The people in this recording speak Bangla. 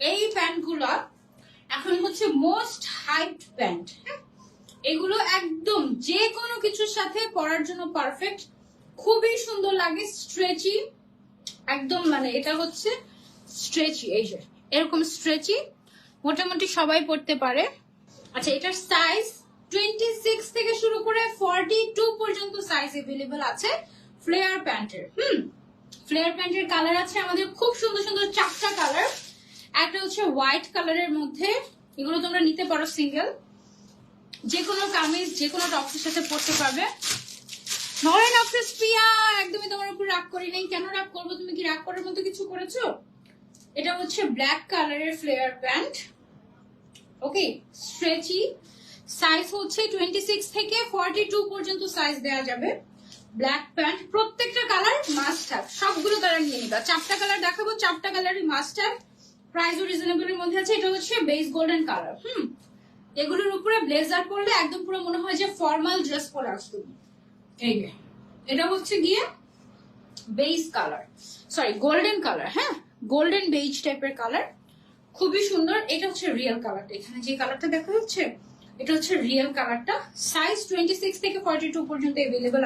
এই প্যান্টগুলো এখন হচ্ছে মোস্ট হাইপড প্যান্ট। এগুলো একদম যে কোনো কিছুর সাথে পরার জন্য পারফেক্ট, খুবই সুন্দর লাগে, স্ট্রেচি একদম, মানে এটা হচ্ছে স্ট্রেচি, এই যে এরকম স্ট্রেচি, মোটামুটি সবাই পড়তে পারে। আচ্ছা, এটার সাইজ 26 থেকে শুরু করে 42 পর্যন্ত সাইজ अवेलेबल আছে ফ্লেয়ার প্যান্টের। ফ্লেয়ার প্যান্টের কালার আছে আমাদের খুব সুন্দর সুন্দর 4টা কালার। একটা হচ্ছে হোয়াইট কালারের মধ্যে, এগুলো তোমরা নিতে পারো সিঙ্গেল, যে কোনো কামিজ যে কোনো টপসের সাথে পরতে পারবে। নরেন অফিস প্রিয়া, একদমই তোমার উপর রাগ করি নাই, কেন রাগ করবো? তুমি কি রাগ করার মতো কিছু করেছো? এটা হচ্ছে ব্ল্যাক কালারের ফ্লেয়ার প্যান্ট, ওকে, স্ট্রেচি, সাইজ হচ্ছে 26 থেকে 42 পর্যন্ত সাইজ দেওয়া যাবে। ব্ল্যাক প্যান্ট, প্রত্যেকটা কালার মাস্ট হ্যাভ, সবগুলো কালার নিয়ে নিবা। 4টা কালার দেখাবো, 4টা কালারই মাস্ট হ্যাভ, প্রাইসও রিজনেবলের মধ্যে আছে। এটা হচ্ছে বেস গোল্ডেন কালার। এগুলোর উপরে ব্লেজার পরলে একদম পুরো মনে হয় যে ফর্মাল ড্রেস পরে আসতো। এই যে এটা হচ্ছে গিয়ে base colour, sorry golden colour, হ্যাঁ গোল্ডেন বেজ টাইপের কালার, খুবই সুন্দর। এটা হচ্ছে রিয়েল কালারটা, এখানে যে কালারটা দেখা যাচ্ছে এটা হচ্ছে রিয়েল কালারটা। সাইজ 26 থেকে 42 পর্যন্ত अवेलेबल